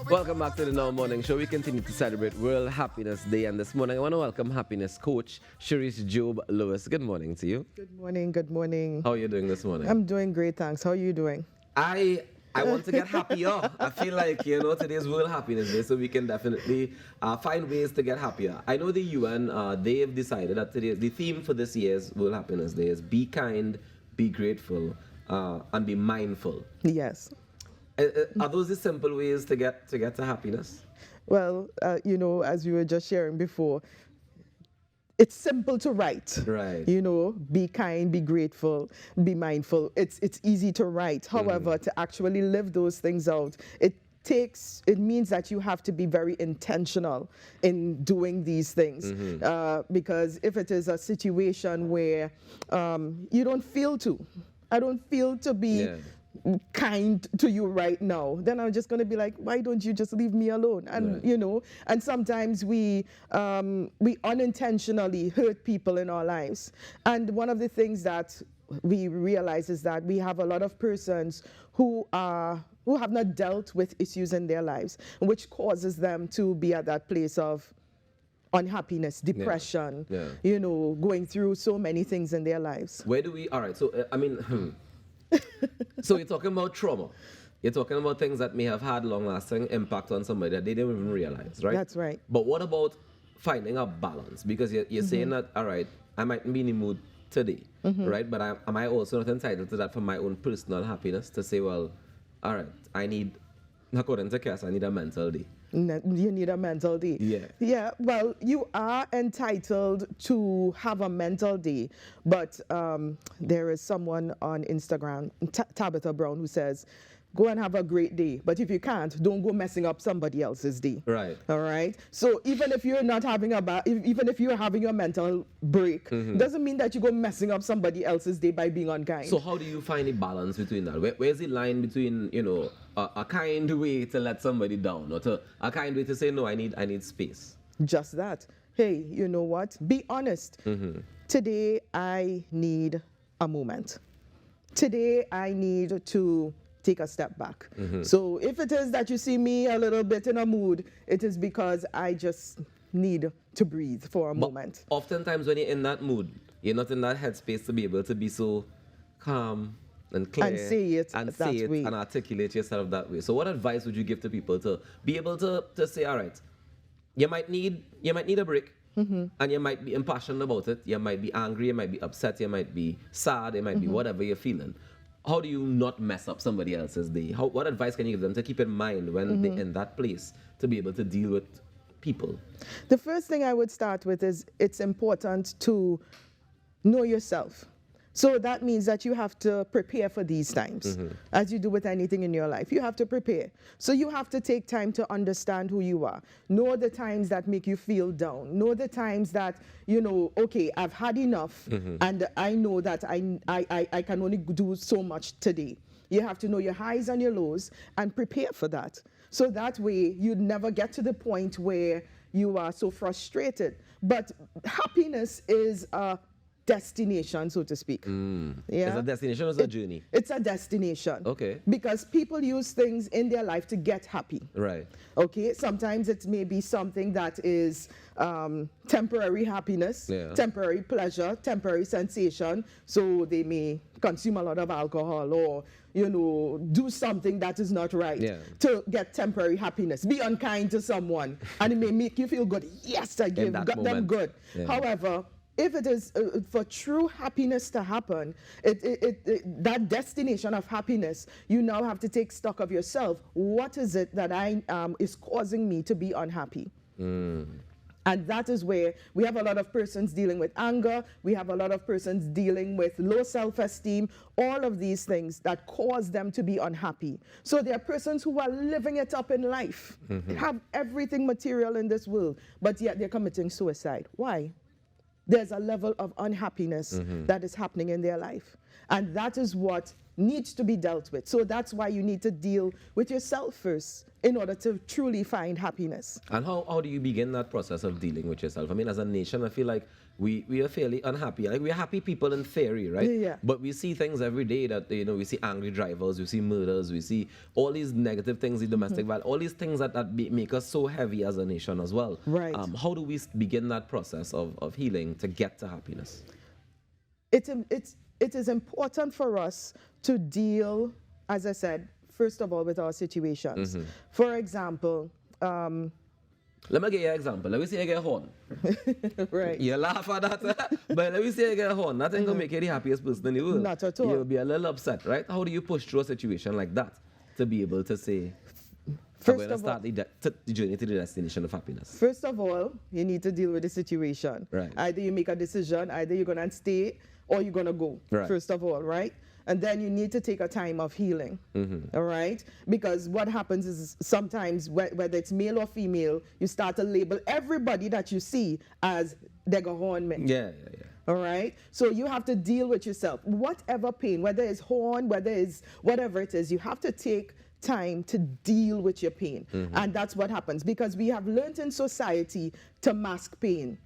Welcome back to the Now Morning Show. We continue to celebrate World Happiness Day, and this morning I want to welcome happiness coach Cherice Job-Lewis. Good morning to you. Good morning, good morning. How are you doing this morning? I'm doing great, thanks. How are you doing? I want to get happier. I feel like, today's World Happiness Day, so we can definitely find ways to get happier. I know the UN, they've decided that today, the theme for this year's World Happiness Day is be kind, be grateful, and be mindful. Yes. Are those the simple ways to get to happiness? Well, as we were just sharing before, it's simple to write. Right. Be kind, be grateful, be mindful. It's easy to write. However, to actually live those things out, it means that you have to be very intentional in doing these things. Because if it is a situation where you don't feel to, I don't feel to be kind to you right now, then I'm just going to be like, why don't you just leave me alone? And and sometimes we unintentionally hurt people in our lives. And one of the things that we realize is that we have a lot of persons who have not dealt with issues in their lives, which causes them to be at that place of unhappiness, depression, going through so many things in their lives. Where do we, all right, so so you're talking about trauma. You're talking about things that may have had long-lasting impact on somebody that they didn't even realize, right? That's right. But what about finding a balance? Because you're saying that, all right, I might be in the mood today, right? But am I also not entitled to that for my own personal happiness to say, well, all right, I need, according to Cass, I need a mental day. You need a mental day. Yeah, well, you are entitled to have a mental day, but there is someone on Instagram, Tabitha Brown, who says, go and have a great day, but if you can't, don't go messing up somebody else's day. Right. All right. So even if you're not having even if you're having a mental break, doesn't mean that you go messing up somebody else's day by being unkind. So how do you find a balance between that? Where's the line between a kind way to let somebody down, or to a kind way to say no, I need space? Just that. Hey, you know what? Be honest. Today I need a moment. Today I need to take a step back. So if it is that you see me a little bit in a mood, it is because I just need to breathe for a moment. Oftentimes when you're in that mood, you're not in that headspace to be able to be so calm and clear and say it and articulate yourself that way. So what advice would you give to people to be able to say, all right, you might need a break, and you might be impassioned about it, you might be angry, you might be upset, you might be sad, it might be whatever you're feeling. How do you not mess up somebody else's day? What advice can you give them to keep in mind when they're in that place to be able to deal with people? The first thing I would start with is it's important to know yourself. So that means that you have to prepare for these times. As you do with anything in your life, you have to prepare. So you have to take time to understand who you are. Know the times that make you feel down. Know the times that, okay, I've had enough, and I know that I can only do so much today. You have to know your highs and your lows and prepare for that. So that way you'd never get to the point where you are so frustrated. But happiness is a destination, so to speak. It's a destination or it's a journey? It's a destination. Okay. Because people use things in their life to get happy. Right. Okay. Sometimes it may be something that is temporary happiness, temporary pleasure, temporary sensation. So they may consume a lot of alcohol or do something that is not right to get temporary happiness. Be unkind to someone and it may make you feel good. Yes, I got them good. However, if it is for true happiness to happen, that destination of happiness, you now have to take stock of yourself. What is it that is causing me to be unhappy? And that is where we have a lot of persons dealing with anger. We have a lot of persons dealing with low self-esteem, all of these things that cause them to be unhappy. So there are persons who are living it up in life, have everything material in this world, but yet they're committing suicide. Why? There's a level of unhappiness that is happening in their life. And that is what needs to be dealt with. So that's why you need to deal with yourself first in order to truly find happiness. And how do you begin that process of dealing with yourself? I mean, as a nation, I feel like we are fairly unhappy. Like, we're happy people in theory, right? Yeah. But we see things every day that, you know, we see angry drivers, we see murders, we see all these negative things, the domestic violence, all these things that make us so heavy as a nation as well. Right. How do we begin that process of healing to get to happiness? It is important for us to deal, as I said, first of all, with our situations. For example, let me give you an example. Let me say you get a horn. right. You laugh at that, but let me say you get a horn. That ain't gonna make you the happiest person in the world. Not at all. You'll be a little upset, right? How do you push through a situation like that to be able to say, First I'm going to start the journey to the destination of happiness? First of all, you need to deal with the situation. Right. Either you make a decision, either you're going to stay or you're going to go, right. First of all, right? And then you need to take a time of healing, all right? Because what happens is sometimes, whether it's male or female, you start to label everybody that you see as they go horn me. Yeah. All right? So you have to deal with yourself. Whatever pain, whether it's horn, whether it's whatever it is, you have to take time to deal with your pain. And that's what happens, because we have learned in society to mask pain.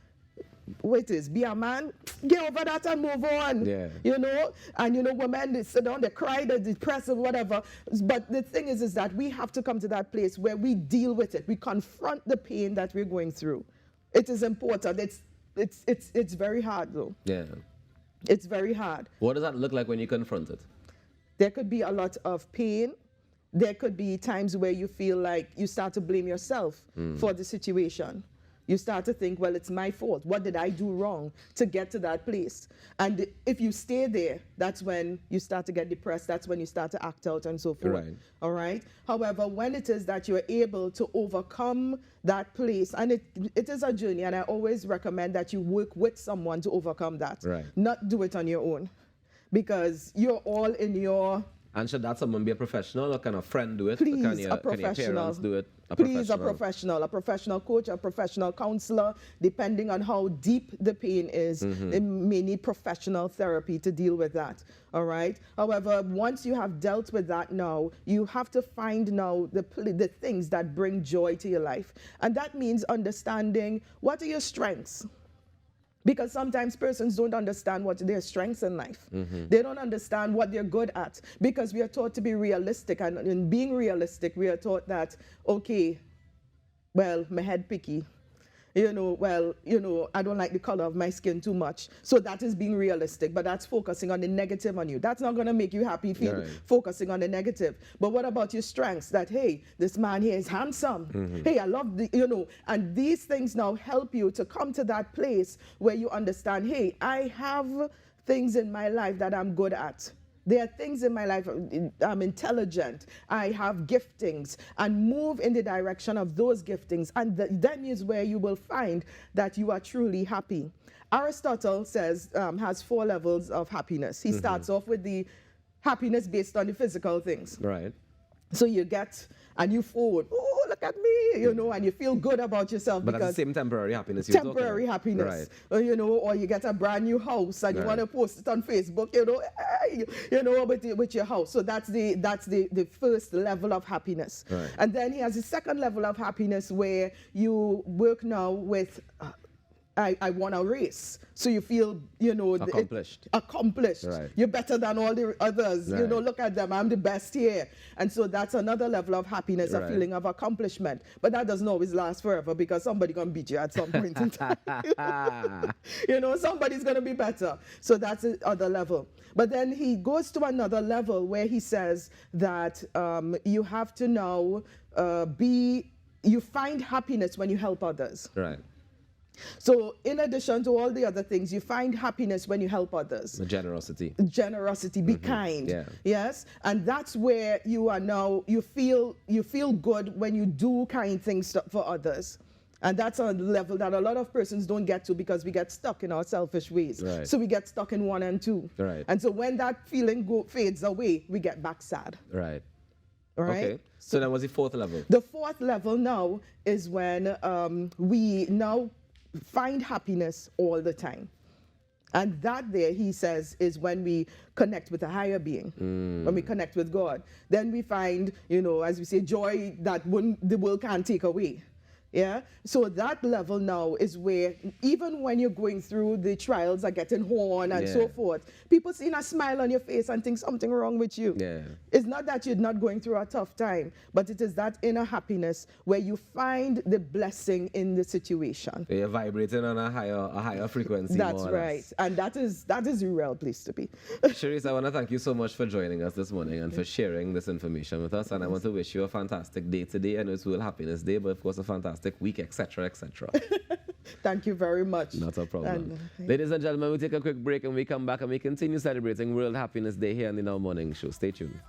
Wait, be a man, get over that and move on. Yeah. You know, and you know, women, they sit down, they cry, they're depressed or whatever. But the thing is that we have to come to that place where we deal with it. We confront the pain that we're going through. It is important. It's very hard though. Yeah. It's very hard. What does that look like when you confront it? There could be a lot of pain. There could be times where you feel like you start to blame yourself for the situation. You start to think, well, it's my fault. What did I do wrong to get to that place? And if you stay there, that's when you start to get depressed. That's when you start to act out and so forth. Right. All right? However, when it is that you're able to overcome that place, and it is a journey, and I always recommend that you work with someone to overcome that. Right. Not do it on your own. Because you're all in your... And should that someone be a professional, or can a friend do it? Please, can your, a professional. Can your parents do it? Please, a professional coach, a professional counselor, depending on how deep the pain is. They may need professional therapy to deal with that, all right? However, once you have dealt with that now, you have to find now the things that bring joy to your life. And that means understanding what are your strengths. Because sometimes persons don't understand what their strengths in life. They don't understand what they're good at, because we are taught to be realistic. And in being realistic, we are taught that, okay, well, my head picky. You know, well, you know, I don't like the color of my skin too much. So that is being realistic, but that's focusing on the negative on you. That's not going to make you happy if you're focusing on the negative. But what about your strengths? That, hey, this man here is handsome. Hey, I love the, you know, and these things now help you to come to that place where you understand, hey, I have things in my life that I'm good at. There are things in my life, I'm intelligent, I have giftings, and move in the direction of those giftings. And then is where you will find that you are truly happy. Aristotle says, has 4 levels of happiness. He starts off with the happiness based on the physical things. Right. So you get a new phone. Oh, look at me, you know, and you feel good about yourself. But because that's the same temporary happiness. Temporary happiness, you know, or you get a brand new house and you want to post it on Facebook, you know, with your house. So that's the first level of happiness. Right. And then he has the second level of happiness where you work now with. I won a race. So you feel, you know, accomplished. Right. You're better than all the others. Right. You know, look at them. I'm the best here. And so that's another level of happiness, a feeling of accomplishment. But that doesn't always last forever, because somebody's going to beat you at some point in time. You know, somebody's going to be better. So that's the other level. But then he goes to another level where he says that you have to now you find happiness when you help others. Right. So in addition to all the other things, you find happiness when you help others. The generosity. Generosity, be kind. Yeah. Yes. And that's where you are now, you feel good when you do kind things for others. And that's a level that a lot of persons don't get to, because we get stuck in our selfish ways. Right. So we get stuck in 1 and 2. Right. And so when that feeling fades away, we get back sad. Right. All right. Okay. So that was the 4th level. The 4th level now is when we now find happiness all the time. And that there, he says, is when we connect with a higher being, when we connect with God. Then we find, you know, as we say, joy that the world can't take away. Yeah, so that level now is where even when you're going through the trials are getting horn and so forth, people see a smile on your face and think something wrong with you. Yeah. It's not that you're not going through a tough time, but it is that inner happiness where you find the blessing in the situation. You're vibrating on a higher frequency. That's right, and that is a real place to be. Cherice, I want to thank you so much for joining us this morning and for sharing this information with us. And I want to wish you a fantastic day today. I know it's World Happiness Day, but of course a fantastic week, etc., etc. Thank you very much. Not a problem. Ladies and gentlemen, we take a quick break and we come back and we continue celebrating World Happiness Day here on the Now Morning Show. Stay tuned.